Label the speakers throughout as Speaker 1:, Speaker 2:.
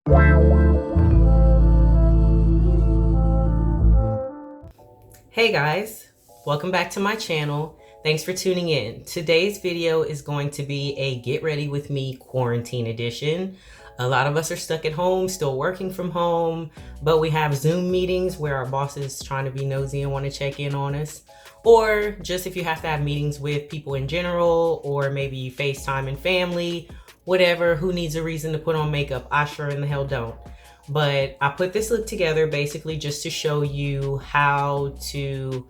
Speaker 1: Hey guys, welcome back to my channel. Thanks for tuning in. Today's video is going to be a get ready with me quarantine edition. A lot of us are stuck at home, still working from home, but we have Zoom meetings where our boss is trying to be nosy and want to check in on us. Or just if you have to have meetings with people in general, or maybe FaceTime and family, whatever, who needs a reason to put on makeup? I sure in the hell don't. But I put this look together basically just to show you how to,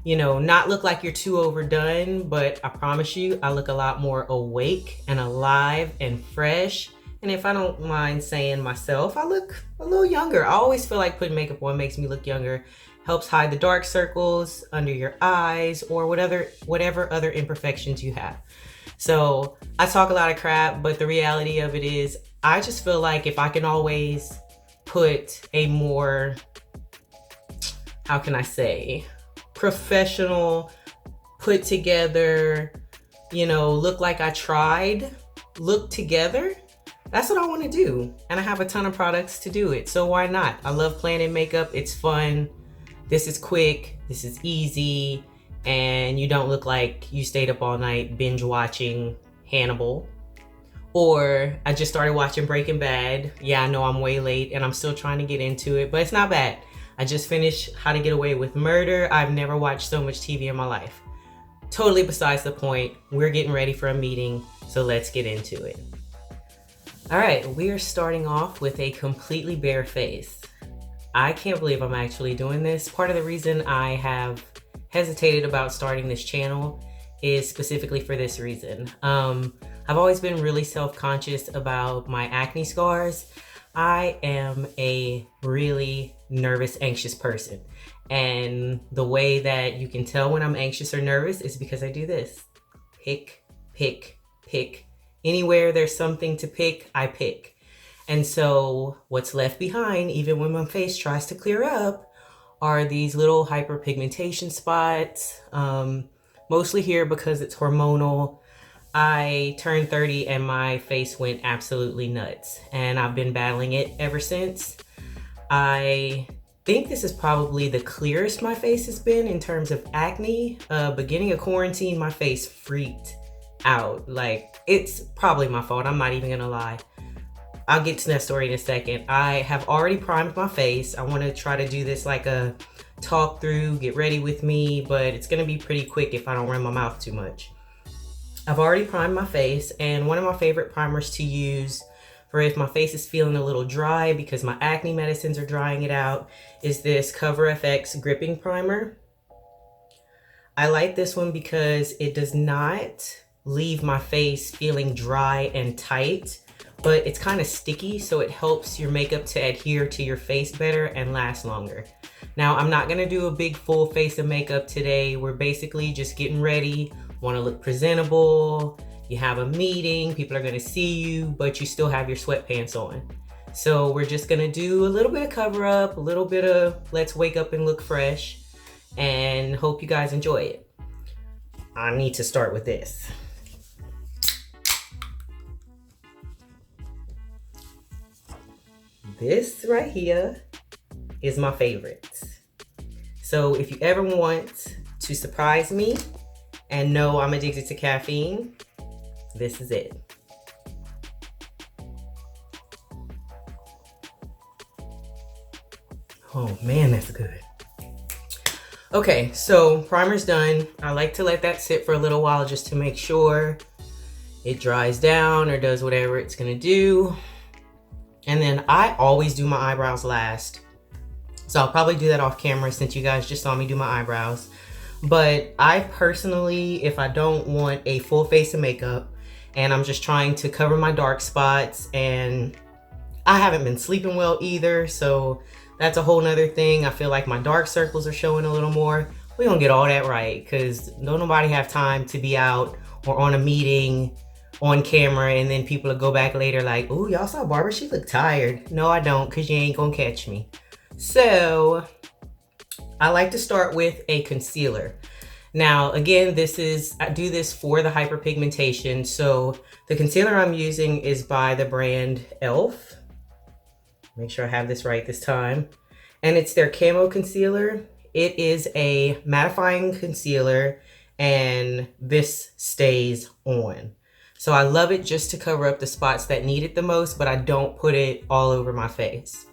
Speaker 1: not look like you're too overdone, but I promise you, I look a lot more awake and alive and fresh. And if I don't mind saying myself, I look a little younger. I always feel like putting makeup on makes me look younger. Helps hide the dark circles under your eyes or whatever other imperfections you have. So I talk a lot of crap, but the reality of it is I just feel like if I can always put a more, how can I say, professional, put together, look like I tried, look together, that's what I want to do. And I have a ton of products to do it. So why not? I love planning makeup. It's fun. This is quick. This is easy. And you don't look like you stayed up all night binge watching Hannibal. Or I just started watching Breaking Bad. Yeah, I know I'm way late and I'm still trying to get into it, but it's not bad. I just finished How to Get Away with Murder. I've never watched so much TV in my life. Totally besides the point. We're getting ready for a meeting, so let's get into it. All right, we are starting off with a completely bare face. I can't believe I'm actually doing this. Part of the reason I have hesitated about starting this channel is specifically for this reason. I've always been really self-conscious about my acne scars. I am a really nervous, anxious person. And the way that you can tell when I'm anxious or nervous is because I do this. Pick, pick, pick. Anywhere there's something to pick, I pick. And so what's left behind, even when my face tries to clear up, are these little hyperpigmentation spots. Mostly here because it's hormonal. I turned 30 and my face went absolutely nuts, and I've been battling it ever since. I think this is probably the clearest my face has been in terms of acne. Beginning of quarantine, my face freaked out. Like, it's probably my fault. I'm not even gonna lie. I'll get to that story in a second. I have already primed my face. I want to try to do this like a talk through, get ready with me, but it's gonna be pretty quick if I don't run my mouth too much. I've already primed my face, and one of my favorite primers to use for if my face is feeling a little dry because my acne medicines are drying it out is this Cover FX Gripping Primer. I like this one because it does not leave my face feeling dry and tight, but it's kind of sticky, so it helps your makeup to adhere to your face better and last longer. Now, I'm not gonna do a big full face of makeup today. We're basically just getting ready, wanna look presentable, you have a meeting, people are gonna see you, but you still have your sweatpants on. So we're just gonna do a little bit of cover up, a little bit of let's wake up and look fresh, and hope you guys enjoy it. I need to start with this. This right here is my favorite. So if you ever want to surprise me and know I'm addicted to caffeine, this is it. Oh man, that's good. Okay, so primer's done. I like to let that sit for a little while just to make sure it dries down or does whatever it's gonna do. And then I always do my eyebrows last. So I'll probably do that off camera since you guys just saw me do my eyebrows. But I personally, if I don't want a full face of makeup and I'm just trying to cover my dark spots, and I haven't been sleeping well either, so that's a whole nother thing. I feel like my dark circles are showing a little more. We're gonna get all that right because don't nobody have time to be out or on a meeting on camera and then people will go back later like, oh, y'all saw Barbara, she looked tired. No, I don't, because you ain't gonna catch me. So I like to start with a concealer. Now, again, I do this for the hyperpigmentation. So the concealer I'm using is by the brand E.L.F. Make sure I have this right this time. And it's their Camo concealer. It is a mattifying concealer, and this stays on. So I love it just to cover up the spots that need it the most, but I don't put it all over my face.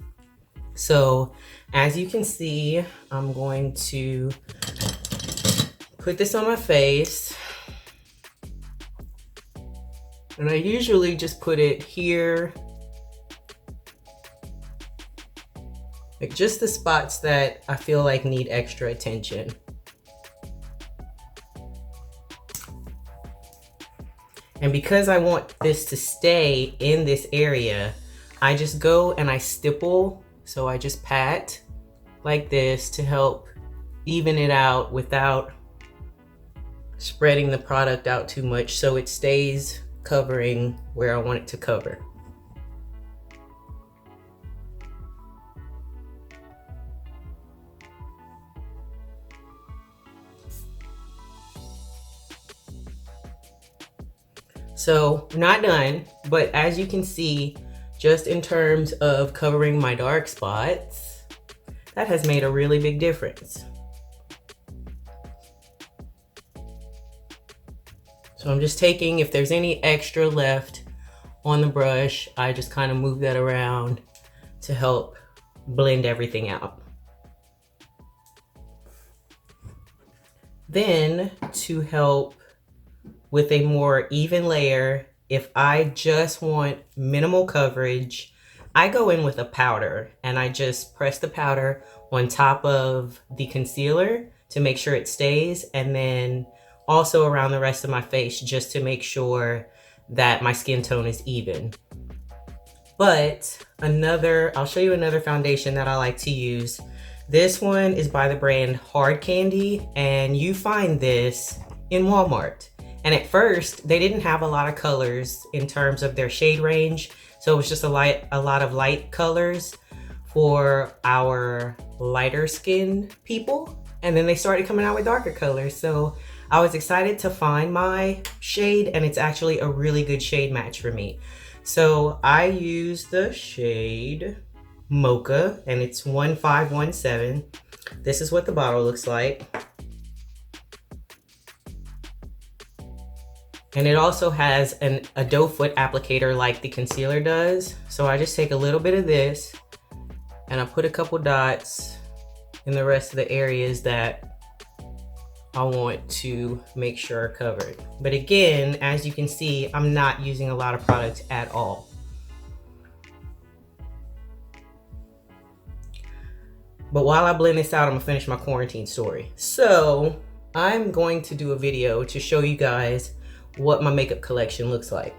Speaker 1: So as you can see, I'm going to put this on my face. And I usually just put it here, like just the spots that I feel like need extra attention. And because I want this to stay in this area, I just go and I stipple. So I just pat like this to help even it out without spreading the product out too much, so it stays covering where I want it to cover. So we're not done, but as you can see, just in terms of covering my dark spots, that has made a really big difference. So I'm just taking, if there's any extra left on the brush, I just kind of move that around to help blend everything out. Then to help with a more even layer, if I just want minimal coverage, I go in with a powder and I just press the powder on top of the concealer to make sure it stays, and then also around the rest of my face just to make sure that my skin tone is even. But I'll show you another foundation that I like to use. This one is by the brand Hard Candy, and you find this in Walmart. And at first, they didn't have a lot of colors in terms of their shade range. So it was just a lot of light colors for our lighter skin people. And then they started coming out with darker colors. So I was excited to find my shade, and it's actually a really good shade match for me. So I use the shade Mocha, and it's 1517. This is what the bottle looks like. And it also has a doe foot applicator like the concealer does. So I just take a little bit of this and I put a couple dots in the rest of the areas that I want to make sure are covered. But again, as you can see, I'm not using a lot of product at all. But while I blend this out, I'm gonna finish my quarantine story. So I'm going to do a video to show you guys what my makeup collection looks like.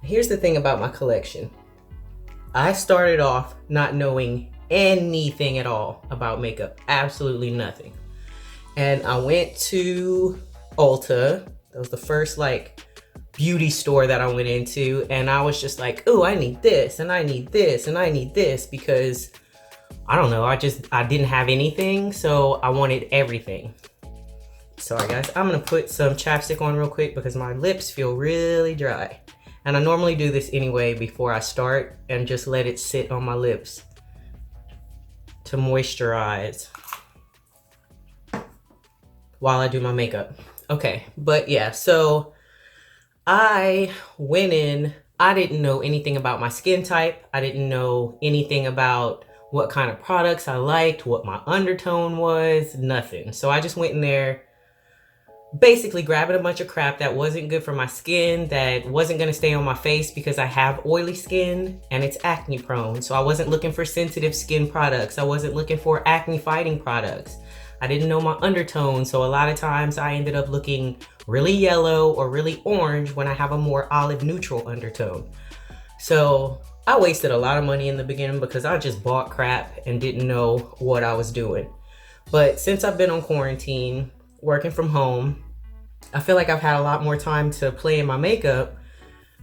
Speaker 1: Here's the thing about my collection. I started off not knowing anything at all about makeup, absolutely nothing. And I went to Ulta. That was the first like beauty store that I went into, and I was just like, oh, I need this and I need this and I need this, because I don't know, I didn't have anything, so I wanted everything. Sorry guys, I'm gonna put some chapstick on real quick because my lips feel really dry. And I normally do this anyway before I start and just let it sit on my lips to moisturize while I do my makeup. Okay, but yeah, so I went in, I didn't know anything about my skin type. I didn't know anything about what kind of products I liked, what my undertone was, nothing. So I just went in there basically grabbing a bunch of crap that wasn't good for my skin, that wasn't going to stay on my face because I have oily skin and it's acne prone. So I wasn't looking for sensitive skin products. I wasn't looking for acne fighting products. I didn't know my undertone, so a lot of times I ended up looking really yellow or really orange when I have a more olive neutral undertone. So I wasted a lot of money in the beginning because I just bought crap and didn't know what I was doing. But since I've been on quarantine, working from home, I feel like I've had a lot more time to play in my makeup.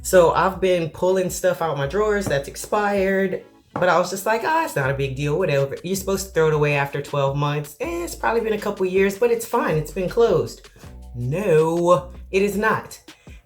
Speaker 1: So I've been pulling stuff out my drawers that's expired, but I was just like, it's not a big deal, whatever. You're supposed to throw it away after 12 months. It's probably been a couple years, but it's fine, it's been closed. No, it is not.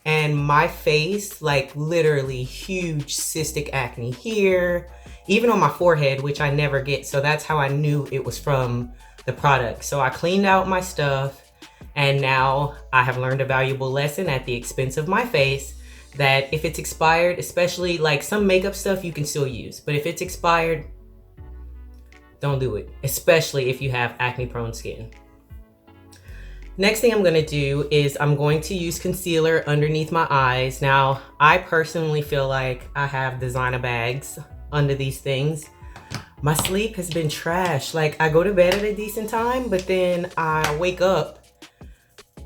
Speaker 1: and my face, like literally huge cystic acne here, even on my forehead, which I never get. So that's how I knew it was from the product. So I cleaned out my stuff, and now I have learned a valuable lesson at the expense of my face, that if it's expired, especially like some makeup stuff you can still use, but if it's expired, don't do it, especially if you have acne prone skin. Next thing I'm gonna do is I'm going to use concealer underneath my eyes. Now, I personally feel like I have designer bags under these things. My sleep has been trash. Like, I go to bed at a decent time, but then I wake up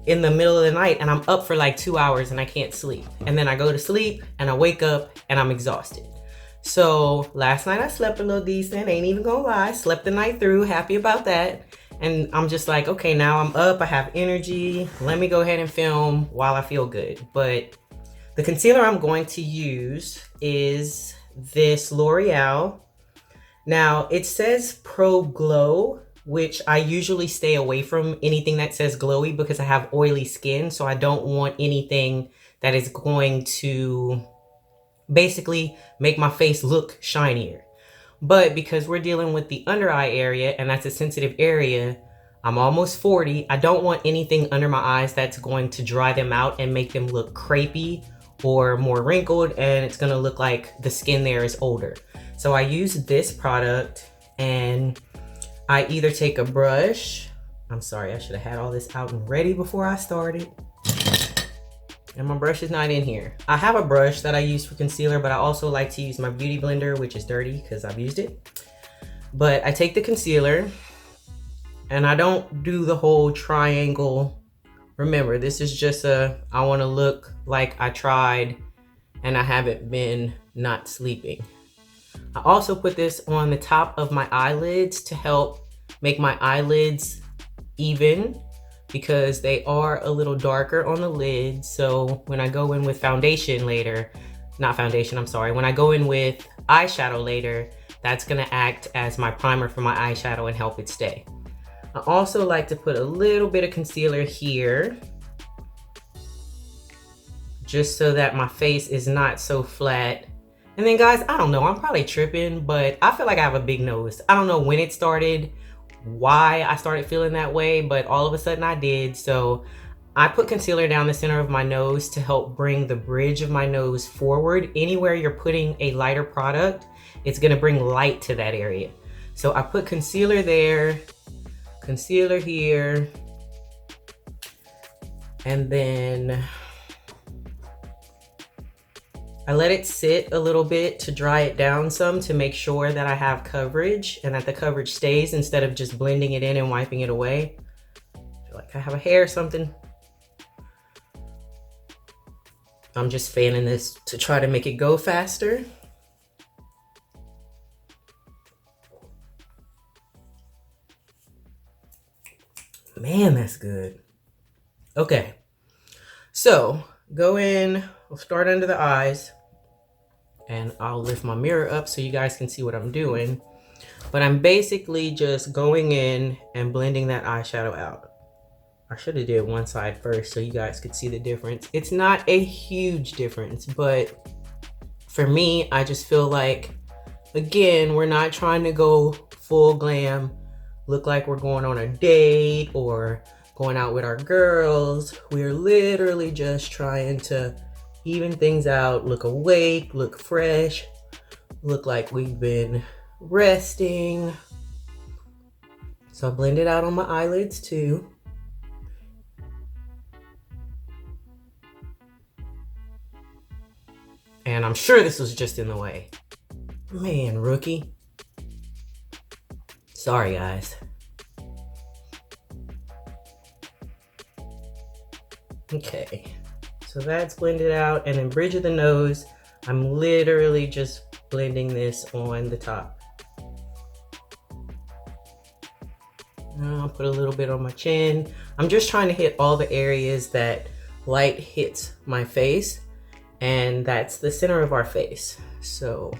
Speaker 1: in the middle of the night and I'm up for like 2 hours and I can't sleep. And then I go to sleep and I wake up and I'm exhausted. So last night I slept a little decent, ain't even gonna lie. Slept the night through, happy about that. And I'm just like, okay, now I'm up, I have energy. Let me go ahead and film while I feel good. But the concealer I'm going to use is this L'Oreal. Now it says Pro Glow, which I usually stay away from anything that says glowy because I have oily skin. So I don't want anything that is going to basically make my face look shinier. But because we're dealing with the under eye area and that's a sensitive area, I'm almost 40. I don't want anything under my eyes that's going to dry them out and make them look crepey or more wrinkled, and it's gonna look like the skin there is older. So I use this product, and I either take a brush. I'm sorry, I should have had all this out and ready before I started. And my brush is not in here. I have a brush that I use for concealer, but I also like to use my beauty blender, which is dirty because I've used it. But I take the concealer and I don't do the whole triangle. Remember, this is just I want to look like I tried and I haven't been not sleeping. I also put this on the top of my eyelids to help make my eyelids even, because they are a little darker on the lid. So when I go in with foundation later, not foundation, I'm sorry. When I go in with eyeshadow later, that's gonna act as my primer for my eyeshadow and help it stay. I also like to put a little bit of concealer here, just so that my face is not so flat. And then guys, I don't know, I'm probably tripping, but I feel like I have a big nose. I don't know when it started, why I started feeling that way, but all of a sudden I did. So I put concealer down the center of my nose to help bring the bridge of my nose forward. Anywhere you're putting a lighter product, it's gonna bring light to that area. So I put concealer there, concealer here, and then I let it sit a little bit to dry it down some to make sure that I have coverage and that the coverage stays instead of just blending it in and wiping it away. I feel like I have a hair or something. I'm just fanning this to try to make it go faster. Man, that's good. Okay, so go in, we'll start under the eyes, and I'll lift my mirror up so you guys can see what I'm doing. But I'm basically just going in and blending that eyeshadow out. I should have did one side first so you guys could see the difference. It's not a huge difference, but for me, I just feel like, again, we're not trying to go full glam, look like we're going on a date or going out with our girls. We're literally just trying to even things out, look awake, look fresh, look like we've been resting. So I blend it out on my eyelids too. And I'm sure this was just in the way. Man, rookie. Sorry, guys. Okay, so that's blended out, and then bridge of the nose, I'm literally just blending this on the top. Now I'll put a little bit on my chin. I'm just trying to hit all the areas that light hits my face, and that's the center of our face. So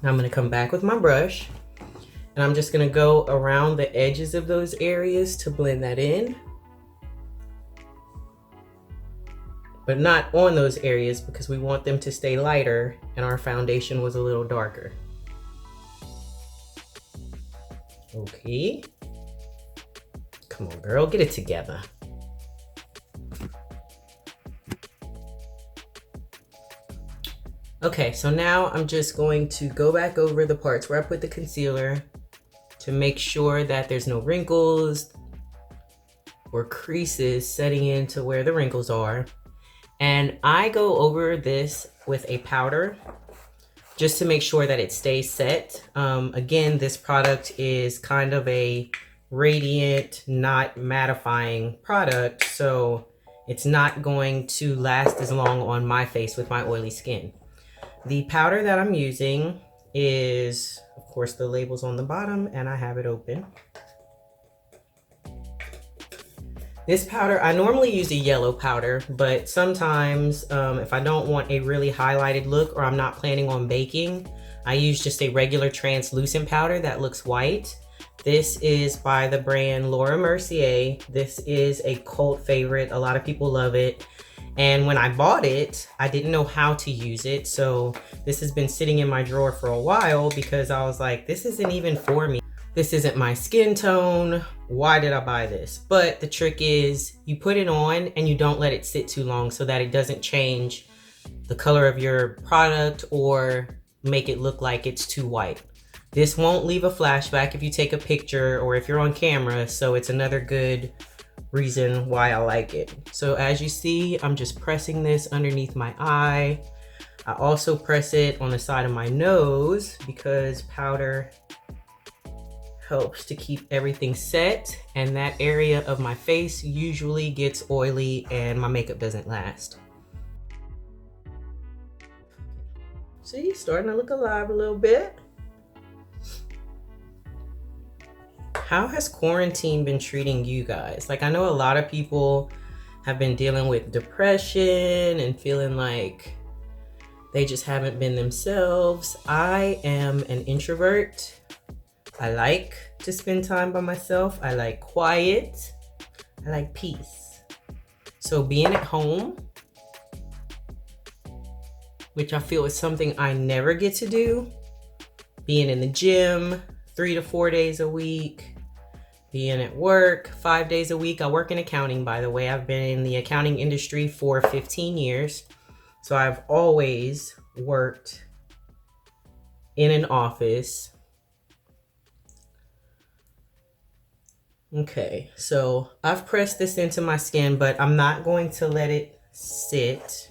Speaker 1: I'm gonna come back with my brush, and I'm just gonna go around the edges of those areas to blend that in. but not on those areas because we want them to stay lighter and our foundation was a little darker. Okay. Come on, girl, get it together. Okay, so now I'm just going to go back over the parts where I put the concealer to make sure that there's no wrinkles or creases setting into where the wrinkles are. And I go over this with a powder just to make sure that it stays set. Again, this product is kind of a radiant, not mattifying product, so it's not going to last as long on my face with my oily skin. The powder that I'm using is, of course, the label's on the bottom and I have it open. This powder, I normally use a yellow powder, but sometimes if I don't want a really highlighted look or I'm not planning on baking, I use just a regular translucent powder that looks white. This is by the brand Laura Mercier. This is a cult favorite. A lot of people love it. And when I bought it, I didn't know how to use it. So this has been sitting in my drawer for a while because I was like, this isn't even for me. This isn't my skin tone. Why did I buy this? But the trick is you put it on and you don't let it sit too long so that it doesn't change the color of your product or make it look like it's too white. This won't leave a flashback if you take a picture or if you're on camera. So it's another good reason why I like it. So as you see, I'm just pressing this underneath my eye. I also press it on the side of my nose because powder helps to keep everything set, and that area of my face usually gets oily and my makeup doesn't last. See, starting to look alive a little bit. How has quarantine been treating you guys? Like, I know a lot of people have been dealing with depression and feeling like they just haven't been themselves. I am an introvert. I like to spend time by myself. I like quiet. I like peace. So being at home, which I feel is something I never get to do, being in the gym 3 to 4 days a week, being at work 5 days a week. I work in accounting, by the way. I've been in the accounting industry for 15 years. So I've always worked in an office. Okay, so I've pressed this into my skin, but I'm not going to let it sit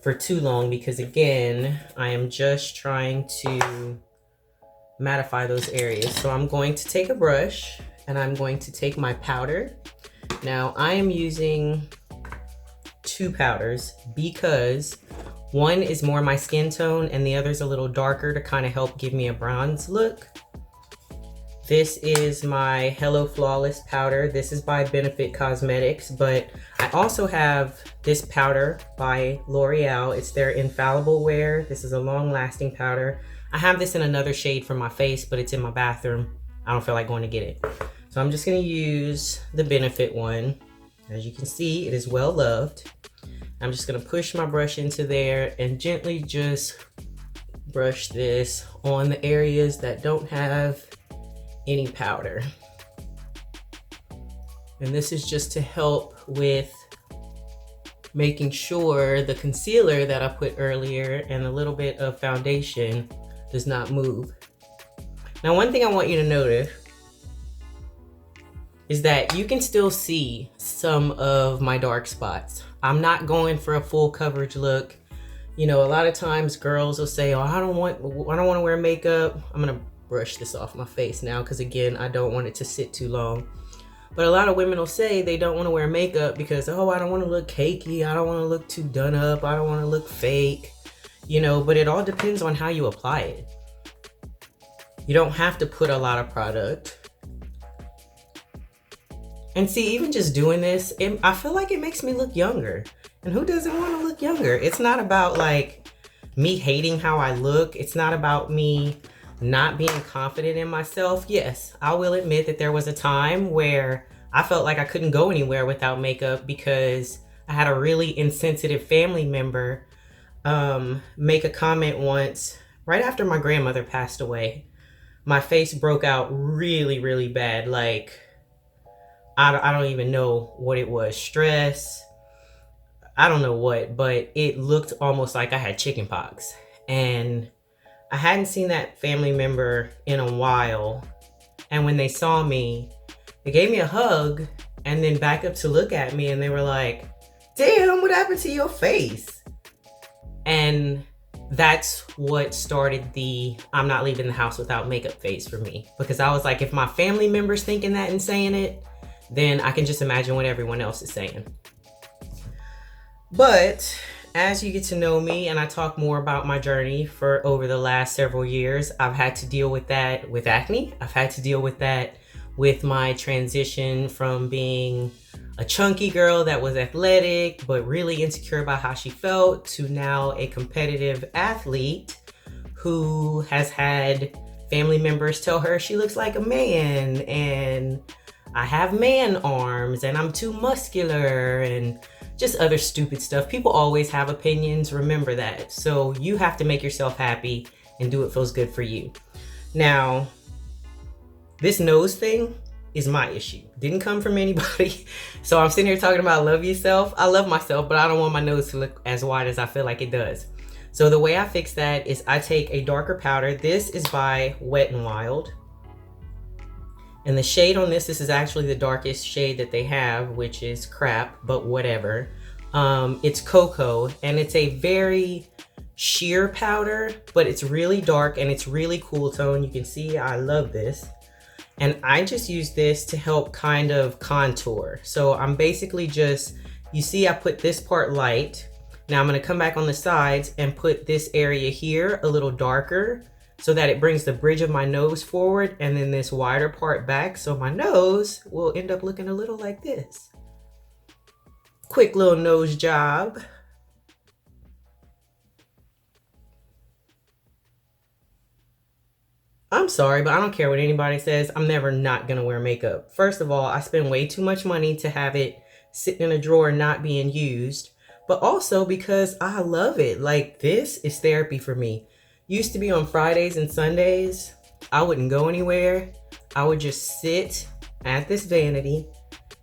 Speaker 1: for too long because, again, I am just trying to mattify those areas. So I'm going to take a brush and I'm going to take my powder. Now I am using 2 powders because one is more my skin tone and the other is a little darker to kind of help give me a bronze look. This is my Hello Flawless powder. This is by Benefit Cosmetics, but I also have this powder by L'Oreal. It's their Infallible Wear. This is a long-lasting powder. I have this in another shade for my face, but it's in my bathroom. I don't feel like going to get it. So I'm just gonna use the Benefit one. As you can see, it is well loved. I'm just gonna push my brush into there and gently just brush this on the areas that don't have any powder. And this is just to help with making sure the concealer that I put earlier and a little bit of foundation does not move. Now, one thing I want you to notice is that you can still see some of my dark spots. I'm not going for a full coverage look. You know, a lot of times girls will say, oh, I don't want to wear makeup. I'm gonna brush this off my face now because, again, I don't want it to sit too long. But a lot of women will say they don't want to wear makeup because, oh, I don't want to look cakey. I don't want to look too done up. I don't want to look fake. You know, but it all depends on how you apply it. You don't have to put a lot of product. And see, even just doing this, I feel like it makes me look younger. And who doesn't want to look younger? It's not about like me hating how I look. It's not about me not being confident in myself. Yes, I will admit that there was a time where I felt like I couldn't go anywhere without makeup because I had a really insensitive family member make a comment once right after my grandmother passed away. My face broke out really, really bad. Like, I don't even know what it was. Stress. I don't know what, but it looked almost like I had chickenpox. And I hadn't seen that family member in a while. And when they saw me, they gave me a hug and then back up to look at me, and they were like, damn, what happened to your face? And that's what started the I'm not leaving the house without makeup phase for me. Because I was like, if my family member's thinking that and saying it, then I can just imagine what everyone else is saying. But as you get to know me and I talk more about my journey for over the last several years, I've had to deal with that with acne. I've had to deal with that with my transition from being a chunky girl that was athletic but really insecure about how she felt to now a competitive athlete who has had family members tell her she looks like a man and I have man arms and I'm too muscular and just other stupid stuff. People always have opinions, remember that. So you have to make yourself happy and do what feels good for you. Now, this nose thing is my issue. Didn't come from anybody. So I'm sitting here talking about love yourself. I love myself, but I don't want my nose to look as wide as I feel like it does. So the way I fix that is I take a darker powder. This is by Wet n Wild. And the shade on this is actually the darkest shade that they have, which is crap, but whatever. It's cocoa, and it's a very sheer powder, but it's really dark and it's really cool tone. You can see I love this. And I just use this to help kind of contour. So I'm basically just, you see I put this part light. Now I'm gonna come back on the sides and put this area here a little darker so that it brings the bridge of my nose forward and then this wider part back. So my nose will end up looking a little like this. Quick little nose job. I'm sorry, but I don't care what anybody says. I'm never not gonna wear makeup. First of all, I spend way too much money to have it sitting in a drawer not being used, but also because I love it. Like, this is therapy for me. Used to be on Fridays and Sundays, I wouldn't go anywhere. I would just sit at this vanity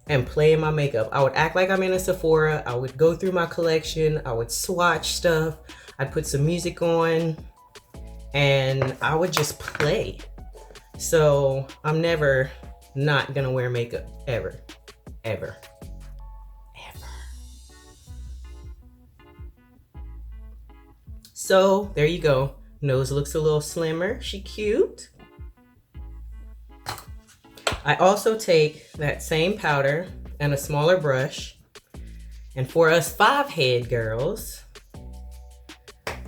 Speaker 1: and play in my makeup. I would act like I'm in a Sephora. I would go through my collection. I would swatch stuff. I'd put some music on and I would just play. So I'm never not gonna wear makeup, ever, ever, ever. So there you go. Nose looks a little slimmer. She cute. I also take that same powder and a smaller brush. And for us 5-head girls,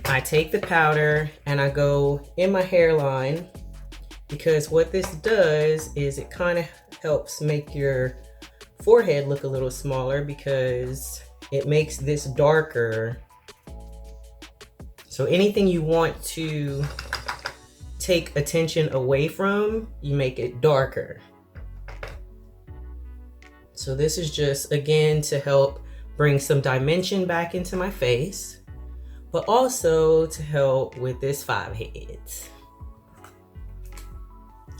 Speaker 1: I take the powder and I go in my hairline, because what this does is it kind of helps make your forehead look a little smaller because it makes this darker. So anything you want to take attention away from, you make it darker. So this is just, again, to help bring some dimension back into my face, but also to help with this 5 heads.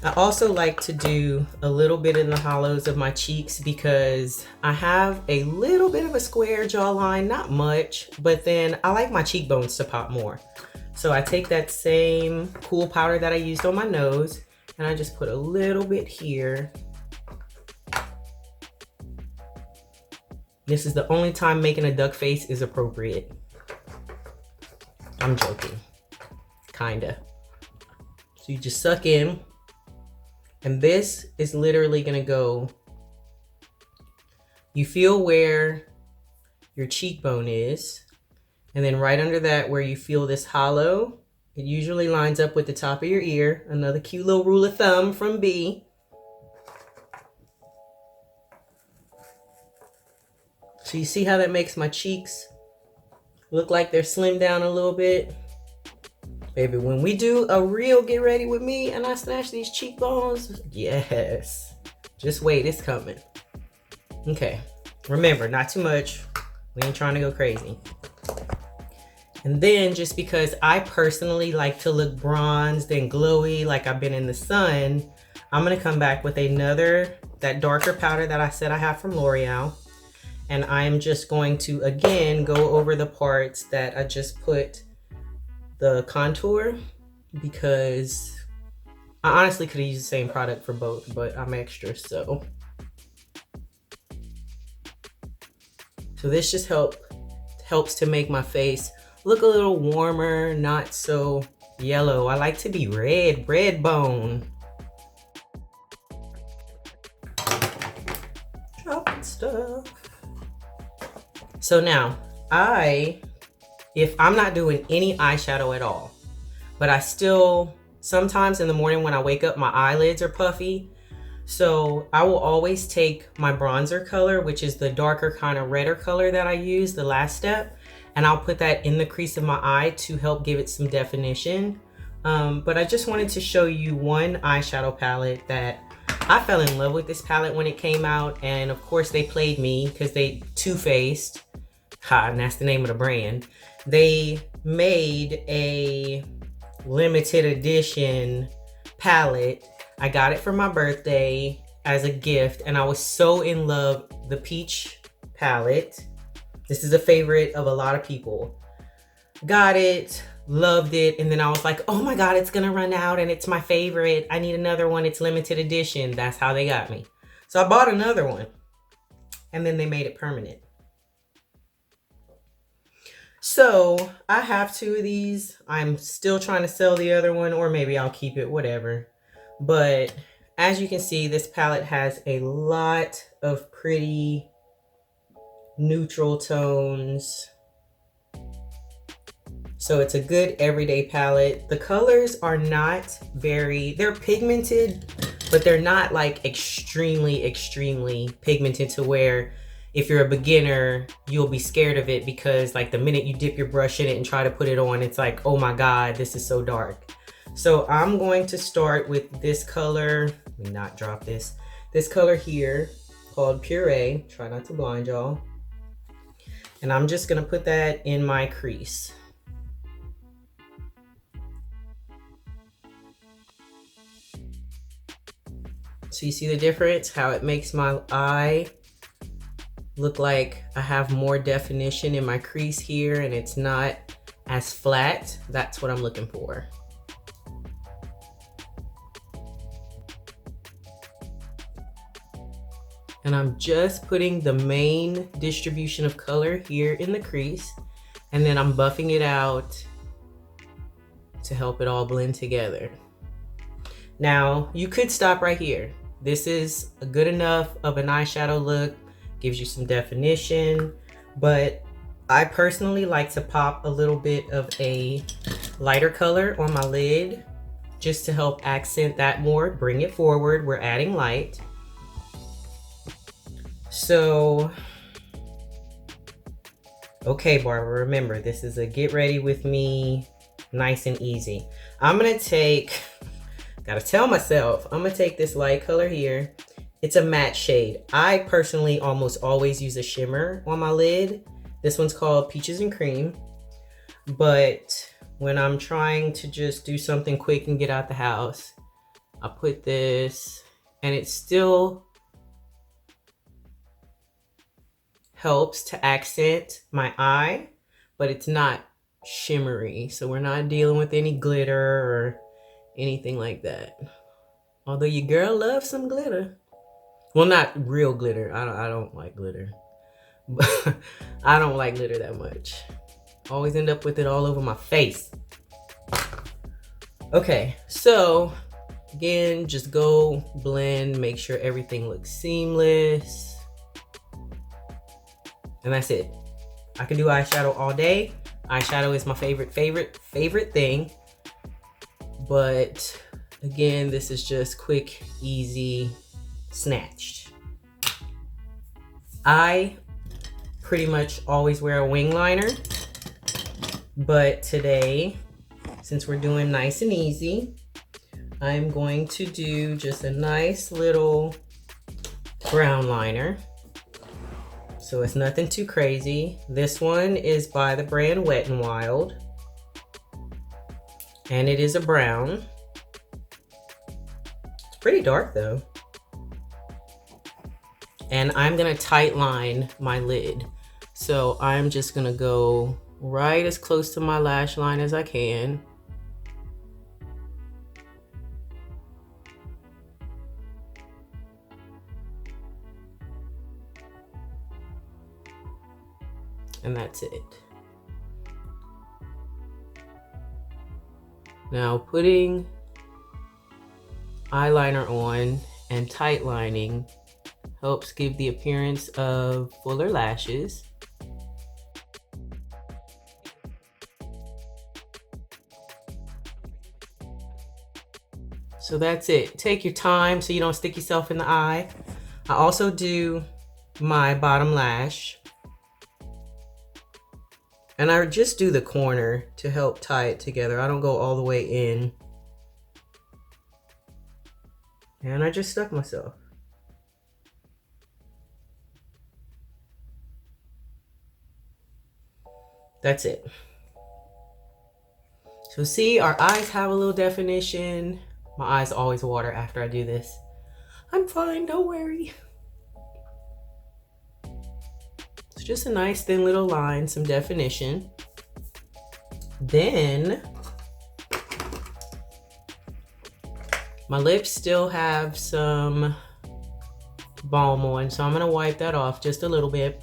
Speaker 1: I also like to do a little bit in the hollows of my cheeks because I have a little bit of a square jawline, not much, but then I like my cheekbones to pop more. So I take that same cool powder that I used on my nose and I just put a little bit here. This is the only time making a duck face is appropriate. I'm joking, kinda. So you just suck in. And this is literally gonna go, you feel where your cheekbone is, and then right under that where you feel this hollow, it usually lines up with the top of your ear. Another cute little rule of thumb from B. So you see how that makes my cheeks look like they're slimmed down a little bit? Baby, when we do a real get ready with me and I snatch these cheekbones, yes. Just wait, it's coming. Okay, remember, not too much. We ain't trying to go crazy. And then just because I personally like to look bronzed and glowy like I've been in the sun, I'm gonna come back with that darker powder that I said I have from L'Oreal. And I'm just going to, again, go over the parts that I just put the contour, because I honestly could have used the same product for both, but I'm extra, so. So this just helps to make my face look a little warmer, not so yellow. I like to be red bone. Dropping stuff. So now, if I'm not doing any eyeshadow at all, but I still, sometimes in the morning when I wake up, my eyelids are puffy. So I will always take my bronzer color, which is the darker kind of redder color that I use, the last step, and I'll put that in the crease of my eye to help give it some definition. But I just wanted to show you one eyeshadow palette that I fell in love with this palette when it came out. And of course they played me because they Too Faced, and that's the name of the brand. They made a limited edition palette. I got it for my birthday as a gift, and I was so in love. The peach palette. This is a favorite of a lot of people. Got it, loved it, and then I was like, oh my God, it's gonna run out and it's my favorite. I need another one, it's limited edition. That's how they got me. So I bought another one, and then they made it permanent. So I have two of these. I'm still trying to sell the other one, or maybe I'll keep it, whatever. But as you can see, this palette has a lot of pretty neutral tones. So it's a good everyday palette. The colors are not they're pigmented, but they're not like extremely pigmented to where if you're a beginner, you'll be scared of it, because like the minute you dip your brush in it and try to put it on, it's like, oh my God, this is so dark. So I'm going to start with this color. Let me not drop this. This color here called Puree. Try not to blind y'all. And I'm just gonna put that in my crease. So you see the difference? How it makes my eye look like I have more definition in my crease here, and it's not as flat. That's what I'm looking for. And I'm just putting the main distribution of color here in the crease, and then I'm buffing it out to help it all blend together. Now, you could stop right here. This is a good enough of an eyeshadow look, gives you some definition, but I personally like to pop a little bit of a lighter color on my lid just to help accent that more, bring it forward. We're adding light. So, okay, Barbara, remember, this is a get ready with me, nice and easy. I'm gonna take, gotta tell myself, I'm gonna take this light color here. It's a matte shade. I personally almost always use a shimmer on my lid. This one's called Peaches and Cream. But when I'm trying to just do something quick and get out the house, I put this, and it still helps to accent my eye, but it's not shimmery. So we're not dealing with any glitter or anything like that. Although your girl loves some glitter. Well, not real glitter. I don't like glitter. But I don't like glitter that much. Always end up with it all over my face. Okay, so again, just go blend, make sure everything looks seamless. And that's it. I can do eyeshadow all day. Eyeshadow is my favorite thing. But again, this is just quick, easy, snatched. I pretty much always wear a wing liner, but today, since we're doing nice and easy, I'm going to do just a nice little brown liner. So it's nothing too crazy. This one is by the brand Wet n Wild. And it is a brown. It's pretty dark though. And I'm gonna tight line my lid. So I'm just gonna go right as close to my lash line as I can. And that's it. Now putting eyeliner on and tight lining helps give the appearance of fuller lashes. So that's it. Take your time so you don't stick yourself in the eye. I also do my bottom lash. And I just do the corner to help tie it together. I don't go all the way in. And I just stuck myself. That's it. So see, our eyes have a little definition. My eyes always water after I do this. I'm fine, don't worry. It's just a nice thin little line, some definition. Then my lips still have some balm on, so I'm gonna wipe that off just a little bit,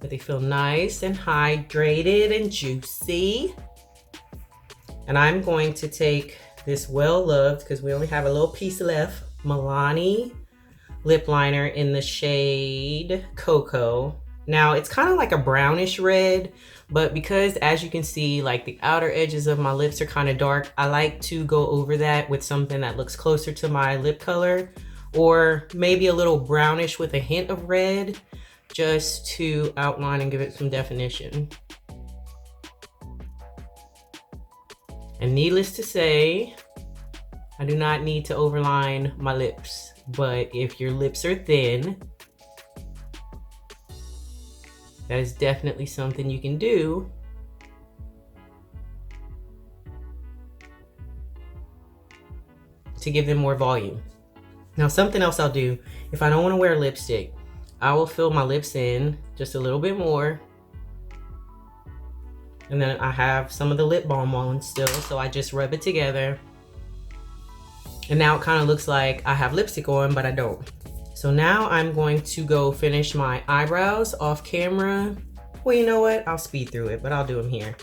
Speaker 1: but they feel nice and hydrated and juicy. And I'm going to take this well-loved, because we only have a little piece left, Milani lip liner in the shade Cocoa. Now it's kind of like a brownish red, but because as you can see, like the outer edges of my lips are kind of dark, I like to go over that with something that looks closer to my lip color, or maybe a little brownish with a hint of red, just to outline and give it some definition. And needless to say, I do not need to overline my lips, but if your lips are thin, that is definitely something you can do. To give them more volume. Now something else I'll do, if I don't want to wear lipstick, I will fill my lips in just a little bit more. And then I have some of the lip balm on still, so I just rub it together. And now it kind of looks like I have lipstick on, but I don't. So now I'm going to go finish my eyebrows off camera. Well, you know what? I'll speed through it, but I'll do them here.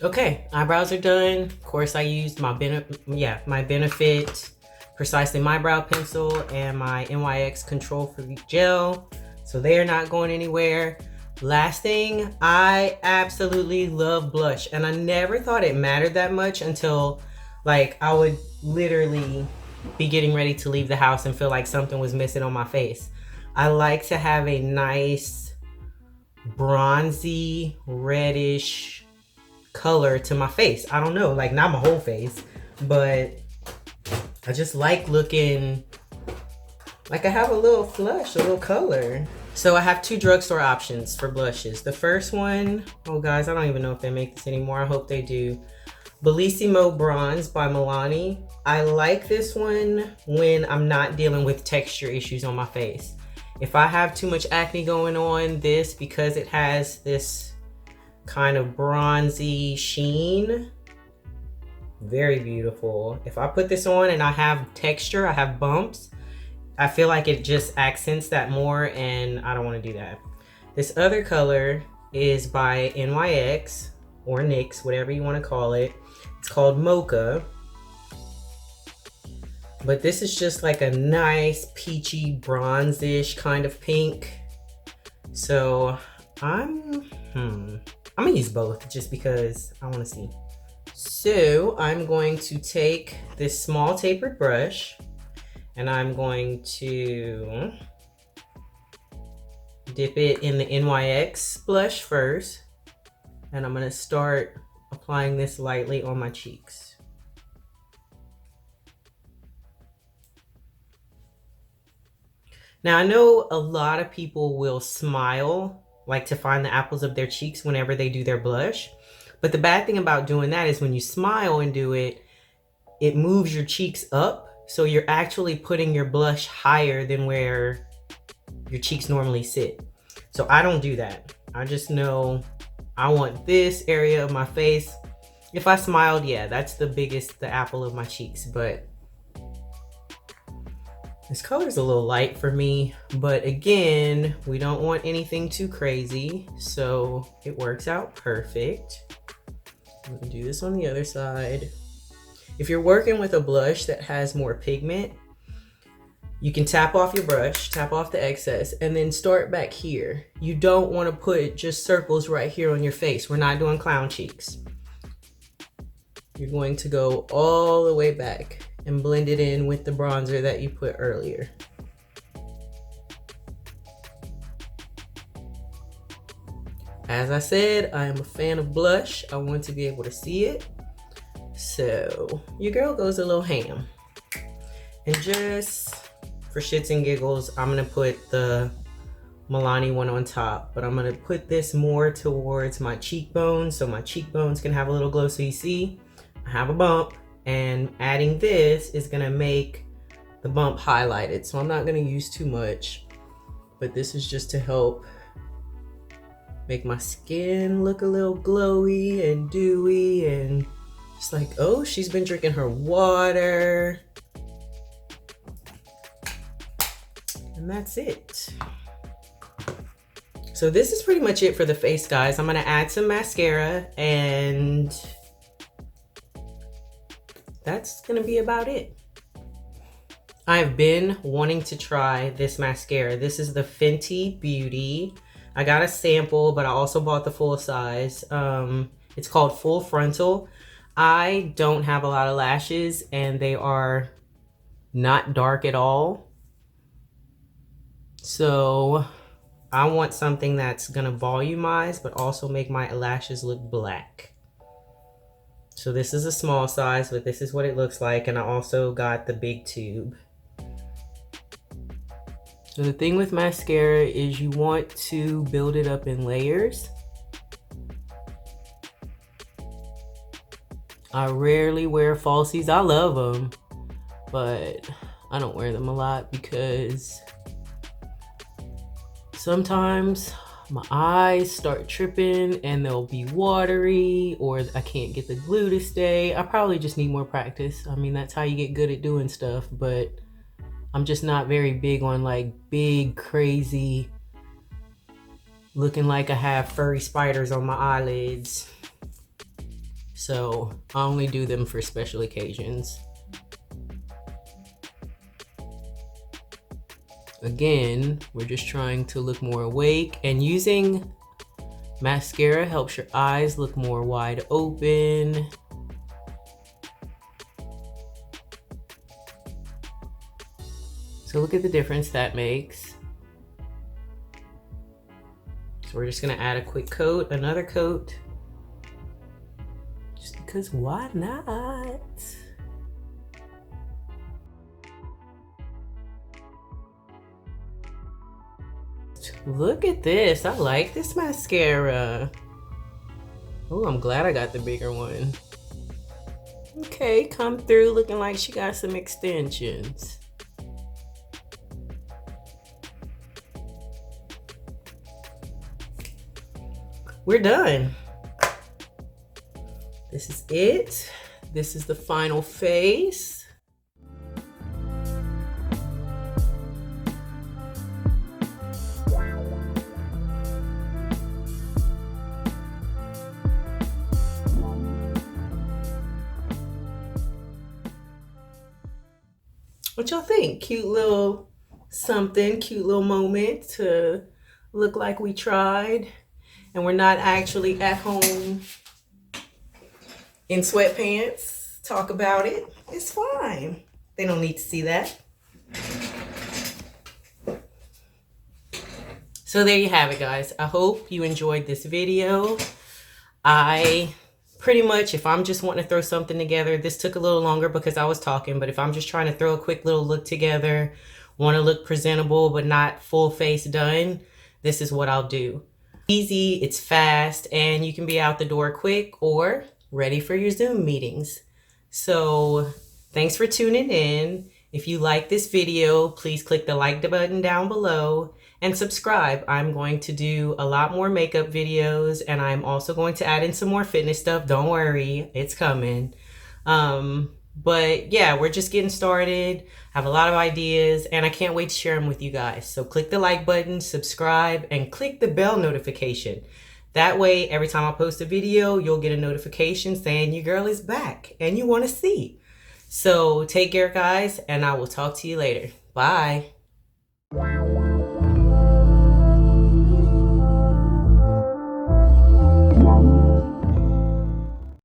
Speaker 1: Okay, eyebrows are done. Of course, I used my Benefit Precisely My Brow Pencil and my NYX Control Freak Gel. So they are not going anywhere. Last thing, I absolutely love blush. And I never thought it mattered that much until like I would literally be getting ready to leave the house and feel like something was missing on my face. I like to have a nice bronzy, reddish color to my face. I don't know, like not my whole face, but I just like looking like I have a little flush, a little color. So I have two drugstore options for blushes. The first one, oh guys, I don't even know if they make this anymore. I hope they do. Bellisimo Bronze by Milani. I like this one when I'm not dealing with texture issues on my face. If I have too much acne going on, this, because it has this kind of bronzy sheen, very beautiful. If I put this on and I have texture, I have bumps, I feel like it just accents that more, and I don't want to do that. This other color is by NYX or NYX, whatever you want to call it. It's called Mocha. But this is just like a nice peachy bronze-ish kind of pink. So I'm gonna use both just because I want to see. So I'm going to take this small tapered brush and I'm going to dip it in the NYX blush first, and I'm gonna start applying this lightly on my cheeks. Now I know a lot of people will smile, like to find the apples of their cheeks whenever they do their blush. But the bad thing about doing that is when you smile and do it, it moves your cheeks up. So you're actually putting your blush higher than where your cheeks normally sit. So I don't do that. I just know I want this area of my face. If I smiled, yeah, that's the apple of my cheeks. But this color is a little light for me. But again, we don't want anything too crazy. So it works out perfect. I'm gonna do this on the other side. If you're working with a blush that has more pigment, you can tap off your brush, tap off the excess, and then start back here. You don't want to put just circles right here on your face. We're not doing clown cheeks. You're going to go all the way back and blend it in with the bronzer that you put earlier. As I said, I am a fan of blush. I want to be able to see it. So your girl goes a little ham. And just for shits and giggles, I'm gonna put the Milani one on top, but I'm gonna put this more towards my cheekbones so my cheekbones can have a little glow. So you see, I have a bump, and adding this is gonna make the bump highlighted. So I'm not gonna use too much, but this is just to help make my skin look a little glowy and dewy and just like, oh, she's been drinking her water. And that's it. So this is pretty much it for the face, guys. I'm gonna add some mascara and that's gonna be about it. I've been wanting to try this mascara. This is the Fenty Beauty. I got a sample, but I also bought the full size. It's called Full Frontal. I don't have a lot of lashes and they are not dark at all. So I want something that's gonna volumize, but also make my lashes look black. So this is a small size, but this is what it looks like. And I also got the big tube. So the thing with mascara is you want to build it up in layers. I rarely wear falsies. I love them, but I don't wear them a lot because sometimes my eyes start tripping and they'll be watery, or I can't get the glue to stay. I probably just need more practice. I mean, that's how you get good at doing stuff, but I'm just not very big on like big, crazy, looking like I have furry spiders on my eyelids. So I only do them for special occasions. Again, we're just trying to look more awake, and using mascara helps your eyes look more wide open. So look at the difference that makes. So we're just gonna add a quick coat, another coat, just because why not? Look at this, I like this mascara. Oh, I'm glad I got the bigger one. Okay, come through looking like she got some extensions. We're done. This is it. This is the final face. What y'all think? Cute little something, cute little moment to look like we tried and we're not actually at home in sweatpants. Talk about it. It's fine. They don't need to see that. So there you have it, guys. I hope you enjoyed this video. I pretty much, if I'm just wanting to throw something together, this took a little longer because I was talking, but if I'm just trying to throw a quick little look together, want to look presentable but not full face done, this is what I'll do. Easy, it's fast, and you can be out the door quick or ready for your Zoom meetings. So thanks for tuning in. If you like this video, please click the like button down below and subscribe. I'm going to do a lot more makeup videos, and I'm also going to add in some more fitness stuff. Don't worry, it's coming. But yeah, we're just getting started. I have a lot of ideas and I can't wait to share them with you guys. So click the like button, subscribe, and click the bell notification. That way, every time I post a video, you'll get a notification saying your girl is back and you want to see. So take care, guys, and I will talk to you later. Bye.